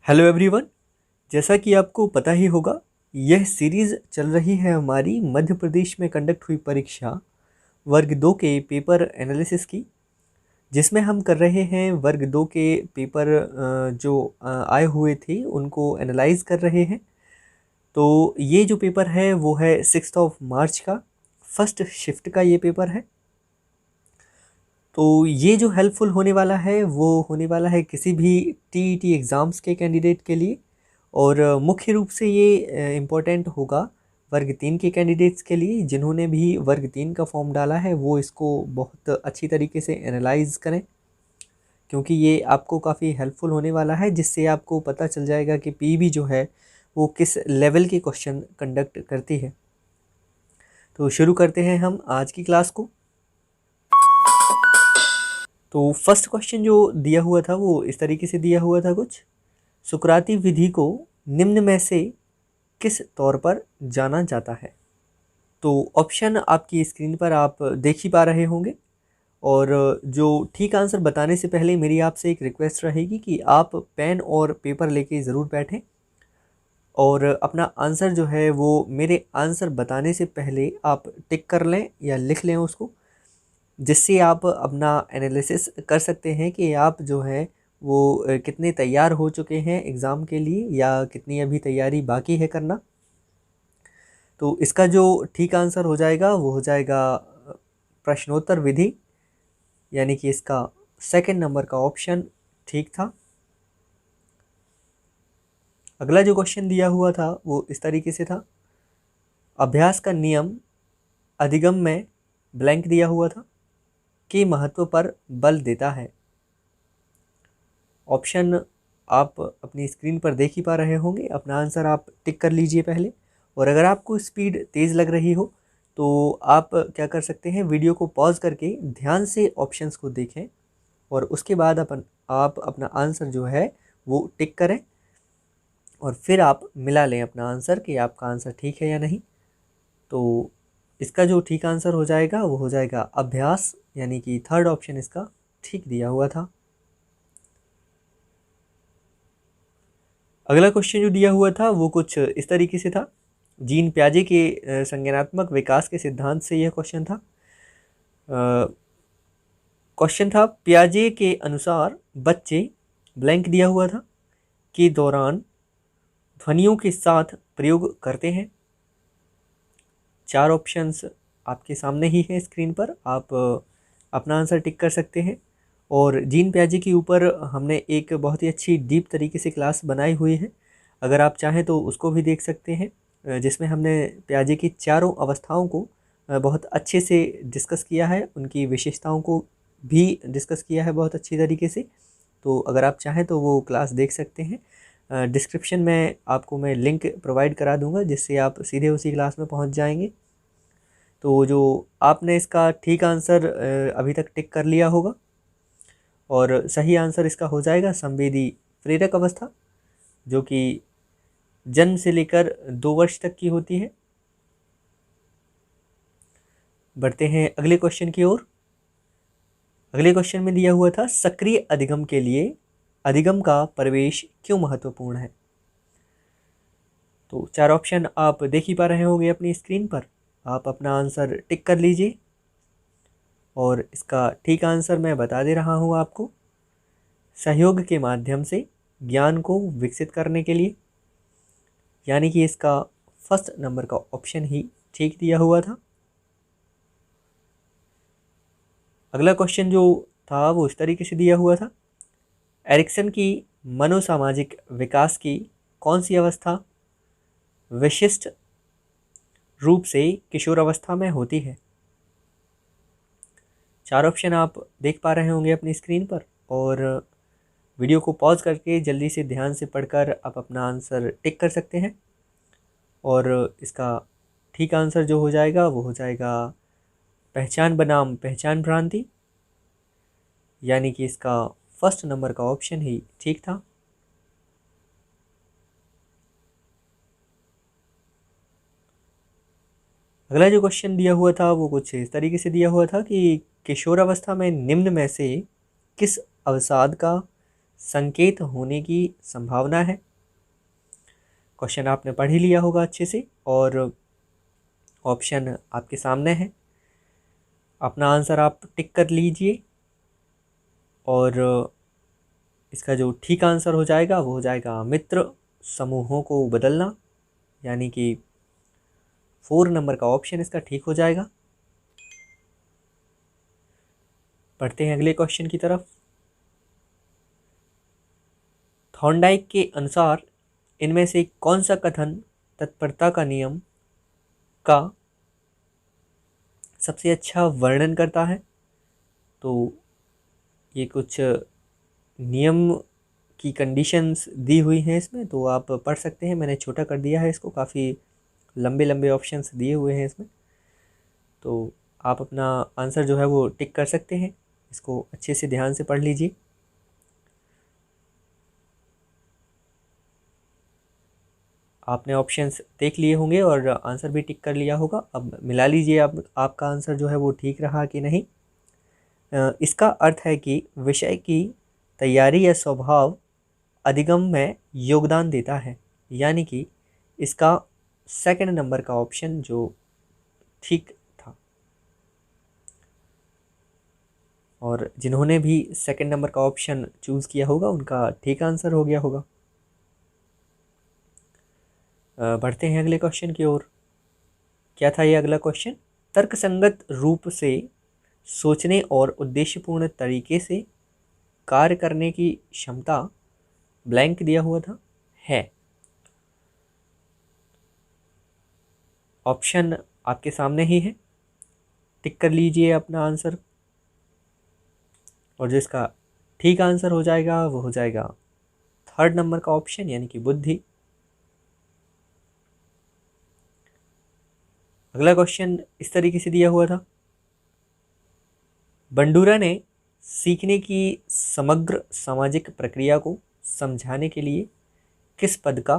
Hello everyone. जैसा कि आपको पता ही होगा, यह सीरीज़ चल रही है हमारी मध्य प्रदेश में कंडक्ट हुई परीक्षा वर्ग 2 के पेपर एनालिसिस की, जिसमें हम कर रहे हैं वर्ग 2 के पेपर जो आए हुए थे उनको एनालाइज कर रहे हैं। तो ये जो पेपर है वो है 6 मार्च का, फर्स्ट शिफ्ट का ये पेपर है। तो ये जो हेल्पफुल होने वाला है वो होने वाला है किसी भी टीईटी एग्ज़ाम्स के कैंडिडेट के लिए, और मुख्य रूप से ये इम्पोर्टेंट होगा वर्ग 3 के कैंडिडेट्स के लिए। जिन्होंने भी वर्ग 3 का फॉर्म डाला है वो इसको बहुत अच्छी तरीके से एनालाइज करें, क्योंकि ये आपको काफ़ी हेल्पफुल होने वाला है, जिससे आपको पता चल जाएगा कि पीईबी जो है वो किस लेवल के क्वेश्चन कंडक्ट करती है। तो शुरू करते हैं हम आज की क्लास को। तो फर्स्ट क्वेश्चन जो दिया हुआ था वो इस तरीके से दिया हुआ था कुछ। सुकराती विधि को निम्न में से किस तौर पर जाना जाता है? तो ऑप्शन आपकी स्क्रीन पर आप देख ही पा रहे होंगे, और जो ठीक आंसर बताने से पहले मेरी आपसे एक रिक्वेस्ट रहेगी कि आप पेन और पेपर लेके ज़रूर बैठें और अपना आंसर जो है वो मेरे आंसर बताने से पहले आप टिक कर लें या लिख लें उसको, जिससे आप अपना एनालिसिस कर सकते हैं कि आप जो है वो कितने तैयार हो चुके हैं एग्ज़ाम के लिए या कितनी अभी तैयारी बाकी है करना। तो इसका जो ठीक आंसर हो जाएगा वो हो जाएगा प्रश्नोत्तर विधि, यानी कि इसका सेकंड नंबर का ऑप्शन ठीक था। अगला जो क्वेश्चन दिया हुआ था वो इस तरीके से था। अभ्यास का नियम अधिगम में ब्लैंक दिया हुआ था के महत्व पर बल देता है। ऑप्शन आप अपनी स्क्रीन पर देख ही पा रहे होंगे, अपना आंसर आप टिक कर लीजिए पहले। और अगर आपको स्पीड तेज़ लग रही हो तो आप क्या कर सकते हैं, वीडियो को पॉज करके ध्यान से ऑप्शंस को देखें और उसके बाद आप अपना आंसर जो है वो टिक करें और फिर आप मिला लें अपना आंसर कि आपका आंसर ठीक है या नहीं। तो इसका जो ठीक आंसर हो जाएगा वो हो जाएगा अभ्यास, यानी कि थर्ड ऑप्शन इसका ठीक दिया हुआ था। अगला क्वेश्चन जो दिया हुआ था वो कुछ इस तरीके से था। जीन प्याजे के संज्ञानात्मक विकास के सिद्धांत से यह क्वेश्चन था। क्वेश्चन था प्याजे के अनुसार बच्चे ब्लैंक दिया हुआ था के दौरान ध्वनियों के साथ प्रयोग करते हैं। चार ऑप्शंस आपके सामने ही है स्क्रीन पर, आप अपना आंसर टिक कर सकते हैं। और जीन प्याजे के ऊपर हमने एक बहुत ही अच्छी डीप तरीके से क्लास बनाई हुई है, अगर आप चाहें तो उसको भी देख सकते हैं, जिसमें हमने प्याजे की चारों अवस्थाओं को बहुत अच्छे से डिस्कस किया है, उनकी विशेषताओं को भी डिस्कस किया है बहुत अच्छी तरीके से। तो अगर आप चाहें तो वो क्लास देख सकते हैं। डिस्क्रिप्शन में आपको मैं लिंक प्रोवाइड करा दूंगा, जिससे आप सीधे उसी क्लास में पहुंच जाएंगे। तो जो आपने इसका ठीक आंसर अभी तक टिक कर लिया होगा, और सही आंसर इसका हो जाएगा संवेदी प्रेरक अवस्था, जो कि जन्म से लेकर 2 वर्ष तक की होती है। बढ़ते हैं अगले क्वेश्चन की ओर। अगले क्वेश्चन में दिया हुआ था सक्रिय अधिगम के लिए अधिगम का प्रवेश क्यों महत्वपूर्ण है? तो चार ऑप्शन आप देख ही पा रहे होंगे अपनी स्क्रीन पर, आप अपना आंसर टिक कर लीजिए और इसका ठीक आंसर मैं बता दे रहा हूँ आपको। सहयोग के माध्यम से ज्ञान को विकसित करने के लिए, यानी कि इसका फर्स्ट नंबर का ऑप्शन ही ठीक दिया हुआ था। अगला क्वेश्चन जो था वो इस तरीके से दिया हुआ था। एरिक्सन की मनोसामाजिक विकास की कौन सी अवस्था विशिष्ट रूप से किशोर अवस्था में होती है? चार ऑप्शन आप देख पा रहे होंगे अपनी स्क्रीन पर, और वीडियो को पॉज करके जल्दी से ध्यान से पढ़कर आप अपना आंसर टिक कर सकते हैं। और इसका ठीक आंसर जो हो जाएगा वो हो जाएगा पहचान बनाम पहचान भ्रांति, यानी कि इसका फर्स्ट नंबर का ऑप्शन ही ठीक था। अगला जो क्वेश्चन दिया हुआ था वो कुछ इस तरीके से दिया हुआ था कि किशोरावस्था में निम्न में से किस अवसाद का संकेत होने की संभावना है। क्वेश्चन आपने पढ़ ही लिया होगा अच्छे से और ऑप्शन आपके सामने है। अपना आंसर आप टिक कर लीजिए और इसका जो ठीक आंसर हो जाएगा वो हो जाएगा मित्र समूहों को बदलना, यानी कि 4 नंबर का ऑप्शन इसका ठीक हो जाएगा। पढ़ते हैं अगले क्वेश्चन की तरफ। थॉर्नडाइक के अनुसार इनमें से कौन सा कथन तत्परता का नियम का सबसे अच्छा वर्णन करता है? तो ये कुछ नियम की कंडीशंस दी हुई हैं इसमें, तो आप पढ़ सकते हैं। मैंने छोटा कर दिया है इसको, काफ़ी लंबे लंबे ऑप्शंस दिए हुए हैं इसमें, तो आप अपना आंसर जो है वो टिक कर सकते हैं। इसको अच्छे से ध्यान से पढ़ लीजिए। आपने ऑप्शंस देख लिए होंगे और आंसर भी टिक कर लिया होगा। अब मिला लीजिए अब आपका आंसर जो है वो ठीक रहा कि नहीं। इसका अर्थ है कि विषय की तैयारी या स्वभाव अधिगम में योगदान देता है, यानी कि इसका सेकंड नंबर का ऑप्शन जो ठीक था। और जिन्होंने भी सेकंड नंबर का ऑप्शन चूज़ किया होगा उनका ठीक आंसर हो गया होगा। बढ़ते हैं अगले क्वेश्चन की ओर। क्या था ये अगला क्वेश्चन? तर्कसंगत रूप से सोचने और उद्देश्यपूर्ण तरीके से कार्य करने की क्षमता ब्लैंक दिया हुआ था है। ऑप्शन आपके सामने ही है, टिक कर लीजिए अपना आंसर और जो इसका ठीक आंसर हो जाएगा वो हो जाएगा थर्ड नंबर का ऑप्शन, यानी कि बुद्धि। अगला क्वेश्चन इस तरीके से दिया हुआ था। बंडूरा ने सीखने की समग्र सामाजिक प्रक्रिया को समझाने के लिए किस पद का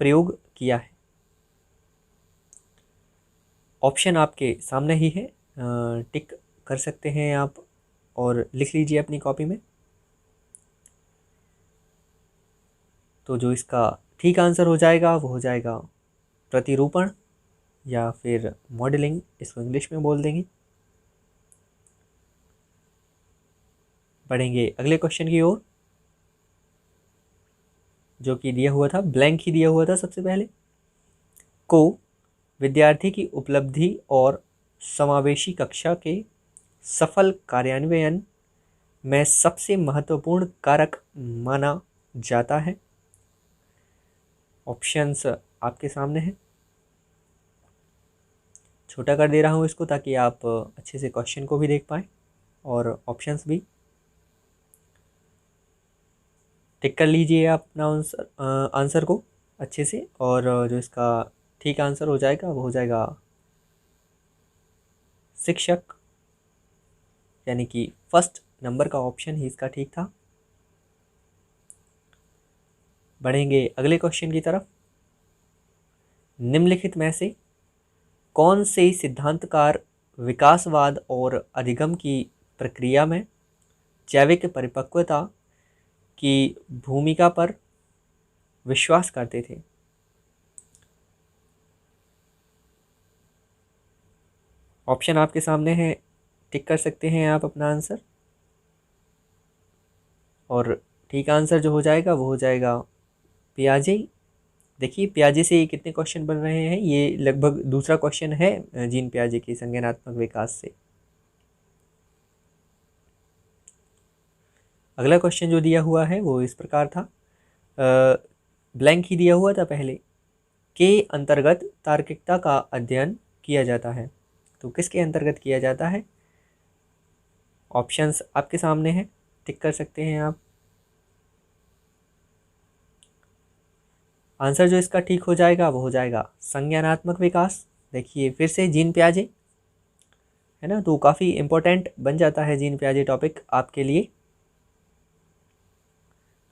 प्रयोग किया है? ऑप्शन आपके सामने ही है, टिक कर सकते हैं आप और लिख लीजिए अपनी कॉपी में। तो जो इसका ठीक आंसर हो जाएगा वो हो जाएगा प्रतिरूपण या फिर मॉडलिंग, इसको इंग्लिश में बोल देंगे। बढ़ेंगे अगले क्वेश्चन की ओर, जो कि दिया हुआ था, ब्लैंक ही दिया हुआ था सबसे पहले। को विद्यार्थी की उपलब्धि और समावेशी कक्षा के सफल कार्यान्वयन में सबसे महत्वपूर्ण कारक माना जाता है। ऑप्शंस आपके सामने हैं, छोटा कर दे रहा हूँ इसको ताकि आप अच्छे से क्वेश्चन को भी देख पाएँ और ऑप्शंस भी। टिक कर लीजिए आप अपना आंसर को अच्छे से और जो इसका ठीक आंसर हो जाएगा वो हो जाएगा शिक्षक, यानी कि फर्स्ट नंबर का ऑप्शन ही इसका ठीक था। बढ़ेंगे अगले क्वेश्चन की तरफ। निम्नलिखित में से कौन से सिद्धांतकार विकासवाद और अधिगम की प्रक्रिया में जैविक परिपक्वता की भूमिका पर विश्वास करते थे? ऑप्शन आपके सामने है, टिक कर सकते हैं आप अपना आंसर और ठीक आंसर जो हो जाएगा वो हो जाएगा पियाजे। देखिए पियाजे से कितने क्वेश्चन बन रहे हैं, ये लगभग दूसरा क्वेश्चन है जीन पियाजे की संज्ञानात्मक विकास से। अगला क्वेश्चन जो दिया हुआ है वो इस प्रकार था, ब्लैंक ही दिया हुआ था पहले, के अंतर्गत तार्किकता का अध्ययन किया जाता है। तो किसके अंतर्गत किया जाता है? ऑप्शंस आपके सामने हैं, टिक कर सकते हैं आप। आंसर जो इसका ठीक हो जाएगा वो हो जाएगा संज्ञानात्मक विकास। देखिए फिर से जीन पियाजे है ना, तो काफ़ी इम्पोर्टेंट बन जाता है जीन पियाजे टॉपिक आपके लिए,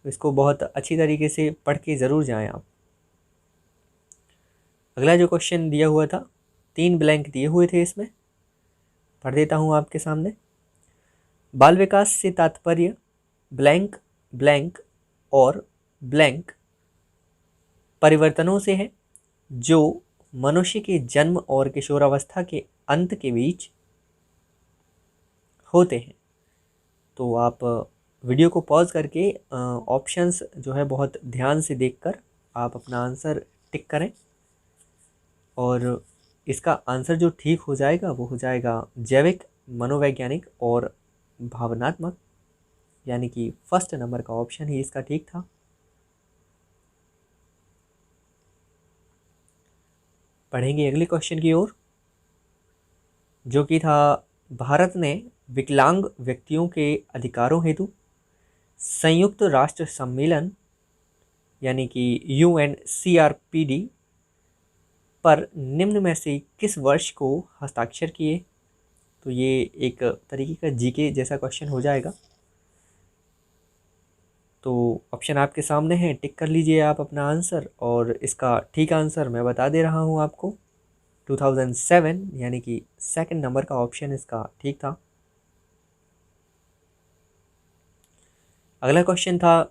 तो इसको बहुत अच्छी तरीके से पढ़ के ज़रूर जाएं आप। अगला जो क्वेश्चन दिया हुआ था, 3 ब्लैंक दिए हुए थे, इसमें पढ़ देता हूँ आपके सामने। बाल विकास से तात्पर्य ब्लैंक ब्लैंक और ब्लैंक परिवर्तनों से है जो मनुष्य के जन्म और किशोरावस्था के अंत के बीच होते हैं। तो आप वीडियो को पॉज करके ऑप्शंस जो है बहुत ध्यान से देखकर आप अपना आंसर टिक करें, और इसका आंसर जो ठीक हो जाएगा वो हो जाएगा जैविक, मनोवैज्ञानिक और भावनात्मक, यानी कि फर्स्ट नंबर का ऑप्शन ही इसका ठीक था। पढ़ेंगे अगले क्वेश्चन की ओर, जो कि था भारत ने विकलांग व्यक्तियों के अधिकारों हेतु संयुक्त राष्ट्र सम्मेलन यानी कि UNCRPD पर निम्न में से किस वर्ष को हस्ताक्षर किए। तो ये एक तरीके का जीके जैसा क्वेश्चन हो जाएगा। तो ऑप्शन आपके सामने है, टिक कर लीजिए आप अपना आंसर, और इसका ठीक आंसर मैं बता दे रहा हूँ आपको 2007, यानी कि सेकंड नंबर का ऑप्शन इसका ठीक था। अगला क्वेश्चन था,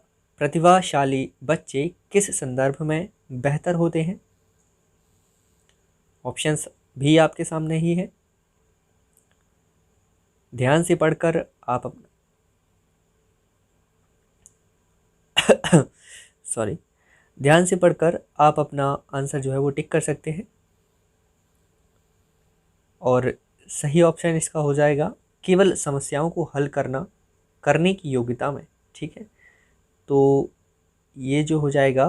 प्रतिभाशाली बच्चे किस संदर्भ में बेहतर होते हैं। ऑप्शंस भी आपके सामने ही है, ध्यान से पढ़कर आप सॉरी ध्यान से पढ़कर आप अपना आंसर जो है वो टिक कर सकते हैं। और सही ऑप्शन इसका हो जाएगा केवल समस्याओं को हल करने की योग्यता में। ठीक है, तो ये जो हो जाएगा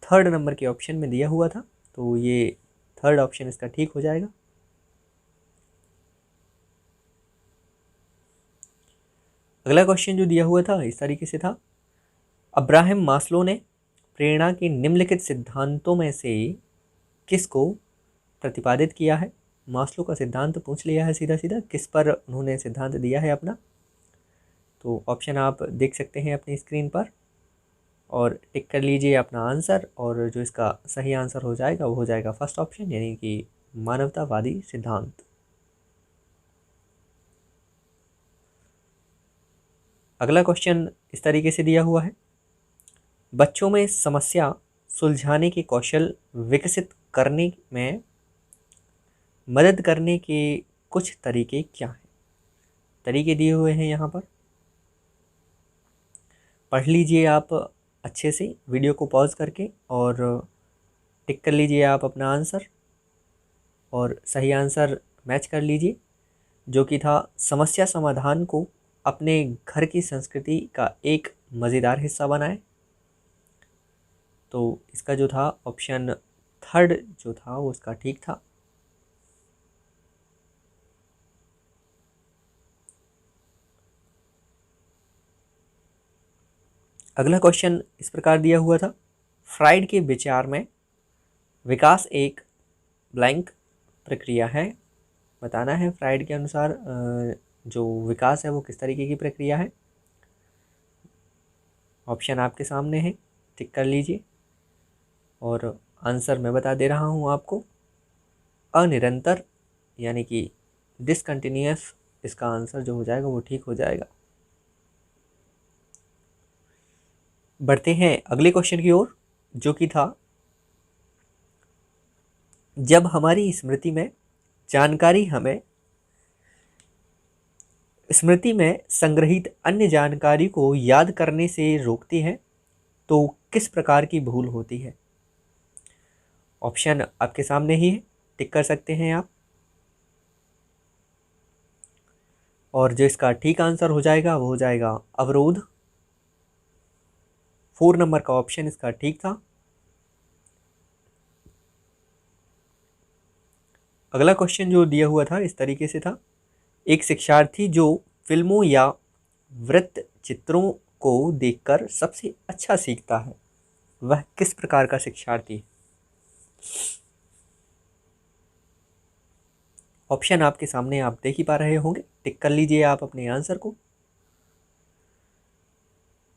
थर्ड नंबर के ऑप्शन में दिया हुआ था, तो ये थर्ड ऑप्शन इसका ठीक हो जाएगा। अगला क्वेश्चन जो दिया हुआ था इस तरीके से था, अब्राहम मास्लो ने प्रेरणा के निम्नलिखित सिद्धांतों में से किसको प्रतिपादित किया है। मास्लो का सिद्धांत पूछ लिया है सीधा सीधा, किस पर उन्होंने सिद्धांत दिया है अपना। तो ऑप्शन आप देख सकते हैं अपनी स्क्रीन पर, और टिक कर लीजिए अपना आंसर, और जो इसका सही आंसर हो जाएगा वो हो जाएगा फर्स्ट ऑप्शन, यानी कि मानवतावादी सिद्धांत। अगला क्वेश्चन इस तरीके से दिया हुआ है, बच्चों में समस्या सुलझाने के कौशल विकसित करने में मदद करने के कुछ तरीके क्या हैं। तरीके दिए हुए हैं यहाँ पर, पढ़ लीजिए आप अच्छे से वीडियो को पॉज करके, और टिक कर लीजिए आप अपना आंसर, और सही आंसर मैच कर लीजिए, जो कि था समस्या समाधान को अपने घर की संस्कृति का एक मज़ेदार हिस्सा बनाएं। तो इसका जो था ऑप्शन थर्ड जो था वो इसका ठीक था। अगला क्वेश्चन इस प्रकार दिया हुआ था, फ्राइड के विचार में विकास एक ब्लैंक प्रक्रिया है। बताना है फ्राइड के अनुसार जो विकास है वो किस तरीके की प्रक्रिया है। ऑप्शन आपके सामने है, टिक कर लीजिए, और आंसर मैं बता दे रहा हूँ आपको, अनिरंतर यानी कि डिसकंटिन्यूअस इसका आंसर जो हो जाएगा वो ठीक हो जाएगा। बढ़ते हैं अगले क्वेश्चन की ओर, जो कि था, जब हमारी स्मृति में जानकारी हमें स्मृति में संग्रहित अन्य जानकारी को याद करने से रोकती है तो किस प्रकार की भूल होती है। ऑप्शन आपके सामने ही है, टिक कर सकते हैं आप, और जो इसका ठीक आंसर हो जाएगा वो हो जाएगा अवरोध। 4 नंबर का ऑप्शन इसका ठीक था। अगला क्वेश्चन जो दिया हुआ था इस तरीके से था, एक शिक्षार्थी जो फिल्मों या वृत्त चित्रों को देखकर सबसे अच्छा सीखता है वह किस प्रकार का शिक्षार्थी है। ऑप्शन आपके सामने आप देख ही पा रहे होंगे, टिक कर लीजिए आप अपने आंसर को,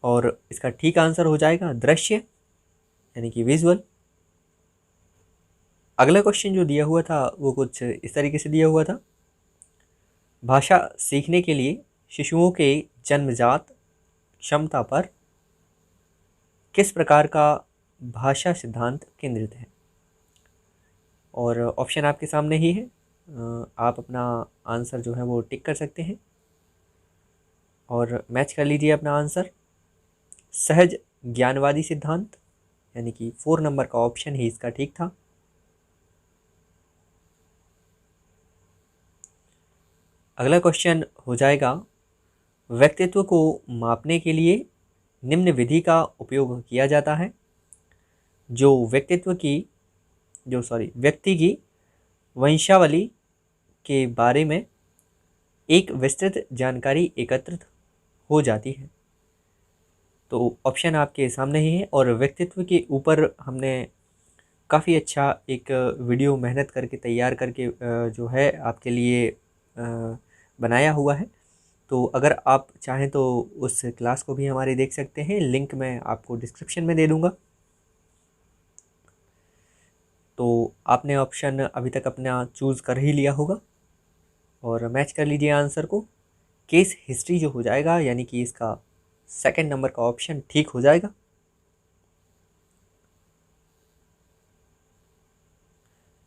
और इसका ठीक आंसर हो जाएगा दृश्य यानी कि विजुअल। अगला क्वेश्चन जो दिया हुआ था वो कुछ इस तरीके से दिया हुआ था, भाषा सीखने के लिए शिशुओं के जन्मजात क्षमता पर किस प्रकार का भाषा सिद्धांत केंद्रित है। और ऑप्शन आपके सामने ही है, आप अपना आंसर जो है वो टिक कर सकते हैं और मैच कर लीजिए अपना आंसर। सहज ज्ञानवादी सिद्धांत, यानी कि 4 नंबर का ऑप्शन ही इसका ठीक था। अगला क्वेश्चन हो जाएगा, व्यक्तित्व को मापने के लिए निम्न विधि का उपयोग किया जाता है। जो व्यक्ति की वंशावली के बारे में एक विस्तृत जानकारी एकत्रित हो जाती है। तो ऑप्शन आपके सामने ही है और व्यक्तित्व के ऊपर हमने काफ़ी अच्छा एक वीडियो मेहनत करके तैयार करके जो है आपके लिए बनाया हुआ है। तो अगर आप चाहें तो उस क्लास को भी हमारे देख सकते हैं, लिंक मैं आपको डिस्क्रिप्शन में दे दूंगा। तो आपने ऑप्शन अभी तक अपना चूज़ कर ही लिया होगा और मैच कर लीजिए आंसर को। केस हिस्ट्री जो हो जाएगा, यानी कि इसका 2 नंबर का ऑप्शन ठीक हो जाएगा।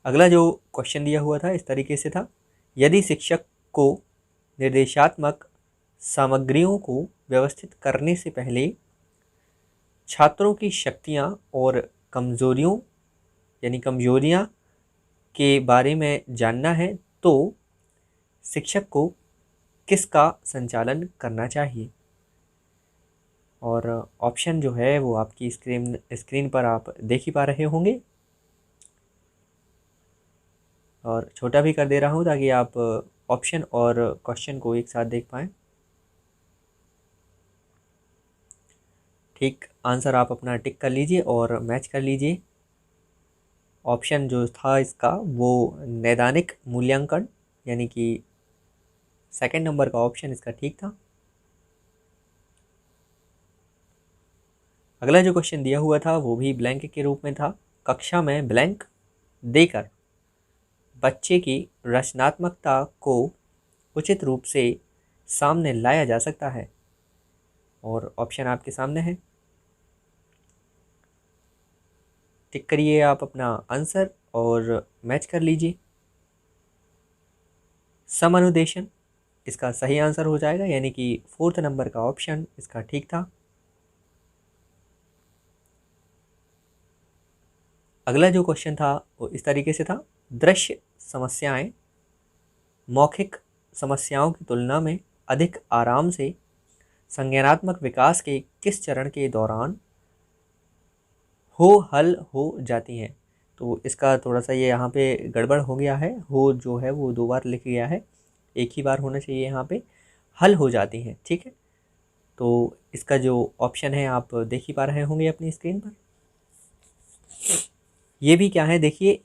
अगला जो क्वेश्चन दिया हुआ था इस तरीके से था, यदि शिक्षक को निर्देशात्मक सामग्रियों को व्यवस्थित करने से पहले छात्रों की शक्तियां और कमजोरियां के बारे में जानना है तो शिक्षक को किसका संचालन करना चाहिए। और ऑप्शन जो है वो आपकी स्क्रीन पर आप देख ही पा रहे होंगे और छोटा भी कर दे रहा हूँ ताकि आप ऑप्शन और क्वेश्चन को एक साथ देख पाएँ। ठीक आंसर आप अपना टिक कर लीजिए और मैच कर लीजिए। ऑप्शन जो था इसका वो नैदानिक मूल्यांकन, यानी कि 2 नंबर का ऑप्शन इसका ठीक था। अगला जो क्वेश्चन दिया हुआ था वो भी ब्लैंक के रूप में था। कक्षा में ब्लैंक देकर बच्चे की रचनात्मकता को उचित रूप से सामने लाया जा सकता है। और ऑप्शन आपके सामने है, टिक करिए आप अपना आंसर और मैच कर लीजिए। समनुदेशन इसका सही आंसर हो जाएगा, यानी कि 4 नंबर का ऑप्शन इसका ठीक था। अगला जो क्वेश्चन था वो इस तरीके से था, दृश्य समस्याएं मौखिक समस्याओं की तुलना में अधिक आराम से संज्ञानात्मक विकास के किस चरण के दौरान हल हो जाती हैं। तो इसका थोड़ा सा ये यहाँ पे गड़बड़ हो गया है, हो जो है वो 2 बार लिख गया है, एक ही बार होना चाहिए यहाँ पे, हल हो जाती हैं। ठीक है, तो इसका जो ऑप्शन है आप देख ही पा रहे होंगे अपनी स्क्रीन पर। ये भी क्या है देखिए,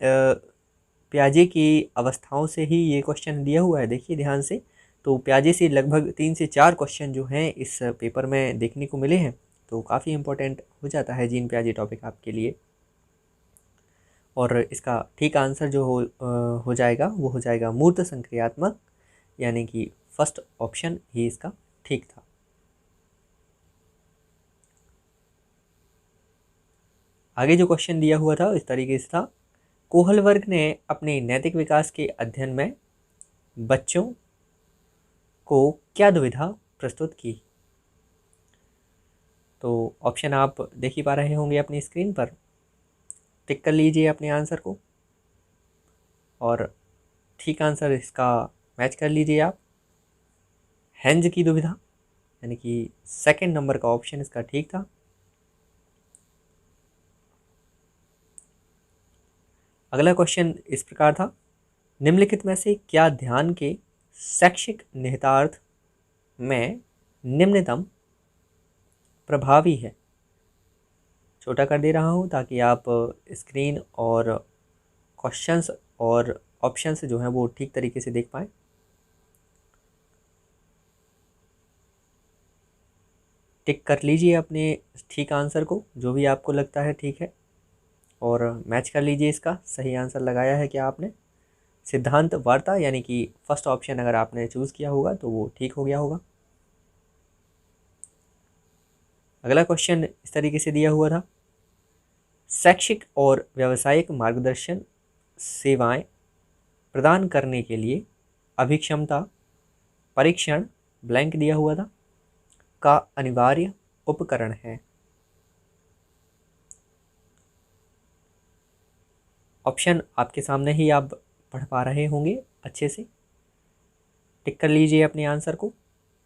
प्याजे की अवस्थाओं से ही ये क्वेश्चन दिया हुआ है, देखिए ध्यान से। तो प्याजे से लगभग 3 से 4 क्वेश्चन जो हैं इस पेपर में देखने को मिले हैं, तो काफ़ी इम्पोर्टेंट हो जाता है जीन प्याजे टॉपिक आपके लिए। और इसका ठीक आंसर जो हो जाएगा वो हो जाएगा मूर्त संक्रियात्मक, यानी कि फर्स्ट ऑप्शन ही इसका ठीक था। आगे जो क्वेश्चन दिया हुआ था इस तरीके से था, कोहल वर्ग ने अपने नैतिक विकास के अध्ययन में बच्चों को क्या दुविधा प्रस्तुत की। तो ऑप्शन आप देख ही पा रहे होंगे अपनी स्क्रीन पर, टिक कर लीजिए अपने आंसर को और ठीक आंसर इसका मैच कर लीजिए आप। हेंज की दुविधा, यानी कि 2 नंबर का ऑप्शन इसका ठीक था। अगला क्वेश्चन इस प्रकार था, निम्नलिखित में से क्या ध्यान के शैक्षिक निहितार्थ में निम्नतम प्रभावी है। छोटा कर दे रहा हूँ ताकि आप स्क्रीन और क्वेश्चंस और ऑप्शंस जो हैं वो ठीक तरीके से देख पाएँ। टिक कर लीजिए अपने ठीक आंसर को, जो भी आपको लगता है ठीक है, और मैच कर लीजिए। इसका सही आंसर लगाया है क्या आपने, सिद्धांत वार्ता, यानी कि फर्स्ट ऑप्शन अगर आपने चूज़ किया होगा तो वो ठीक हो गया होगा। अगला क्वेश्चन इस तरीके से दिया हुआ था, शैक्षिक और व्यावसायिक मार्गदर्शन सेवाएं प्रदान करने के लिए अभिक्षमता परीक्षण ब्लैंक दिया हुआ था का अनिवार्य उपकरण है। ऑप्शन आपके सामने ही आप पढ़ पा रहे होंगे, अच्छे से टिक कर लीजिए अपने आंसर को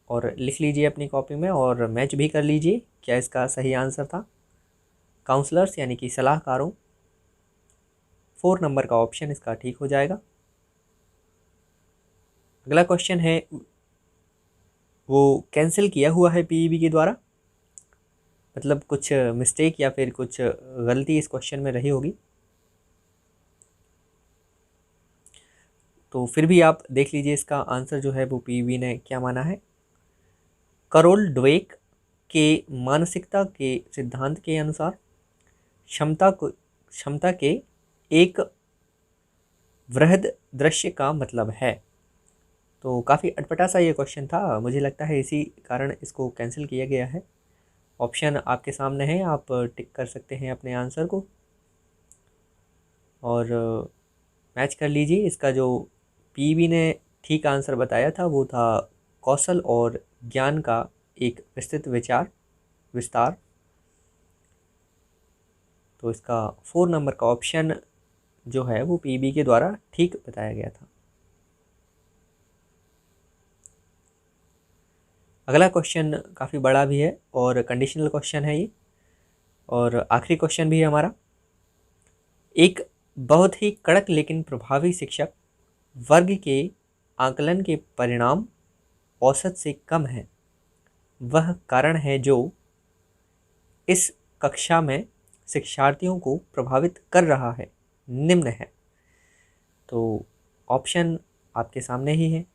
और लिख लीजिए अपनी कॉपी में और मैच भी कर लीजिए क्या इसका सही आंसर था। काउंसलर्स यानी कि सलाहकारों, 4 नंबर का ऑप्शन इसका ठीक हो जाएगा। अगला क्वेश्चन है, वो कैंसिल किया हुआ है पीईबी के द्वारा, मतलब कुछ मिस्टेक या फिर कुछ गलती इस क्वेश्चन में रही होगी, तो फिर भी आप देख लीजिए इसका आंसर जो है वो पीईबी ने क्या माना है। करोल ड्वेक के मानसिकता के सिद्धांत के अनुसार क्षमता के एक वृहद दृश्य का मतलब है। तो काफ़ी अटपटा सा ये क्वेश्चन था, मुझे लगता है इसी कारण इसको कैंसिल किया गया है। ऑप्शन आपके सामने है, आप टिक कर सकते हैं अपने आंसर को और मैच कर लीजिए। इसका जो पीवी ने ठीक आंसर बताया था वो था कौशल और ज्ञान का एक विस्तृत विस्तार। तो इसका 4 नंबर का ऑप्शन जो है वो पीबी के द्वारा ठीक बताया गया था। अगला क्वेश्चन काफ़ी बड़ा भी है और कंडीशनल क्वेश्चन है ये, और आखिरी क्वेश्चन भी है हमारा। एक बहुत ही कड़क लेकिन प्रभावी शिक्षक वर्ग के आकलन के परिणाम औसत से कम है, वह कारण है जो इस कक्षा में शिक्षार्थियों को प्रभावित कर रहा है निम्न है। तो ऑप्शन आपके सामने ही है,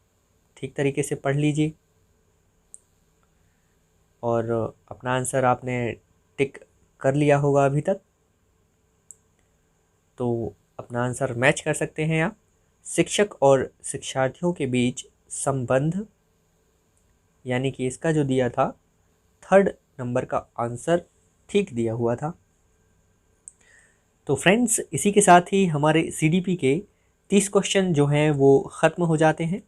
ठीक तरीके से पढ़ लीजिए और अपना आंसर आपने टिक कर लिया होगा अभी तक, तो अपना आंसर मैच कर सकते हैं आप। शिक्षक और शिक्षार्थियों के बीच संबंध, यानी कि इसका जो दिया था 3rd नंबर का आंसर ठीक दिया हुआ था। तो फ्रेंड्स, इसी के साथ ही हमारे सीडीपी के 30 क्वेश्चन जो हैं वो ख़त्म हो जाते हैं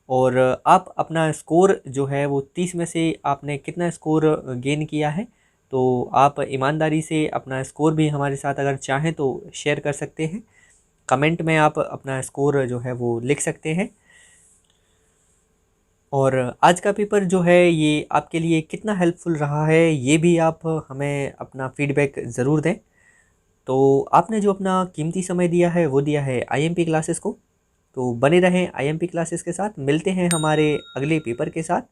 और आप अपना स्कोर जो है वो 30 में से आपने कितना स्कोर गेन किया है, तो आप ईमानदारी से अपना स्कोर भी हमारे साथ अगर चाहें तो शेयर कर सकते हैं। कमेंट में आप अपना स्कोर जो है वो लिख सकते हैं। और आज का पेपर जो है ये आपके लिए कितना हेल्पफुल रहा है ये भी आप हमें अपना फीडबैक ज़रूर दें। तो आपने जो अपना कीमती समय दिया है वो दिया है आईएमपी क्लासेस को, तो बने रहें आईएमपी क्लासेस के साथ। मिलते हैं हमारे अगले पेपर के साथ।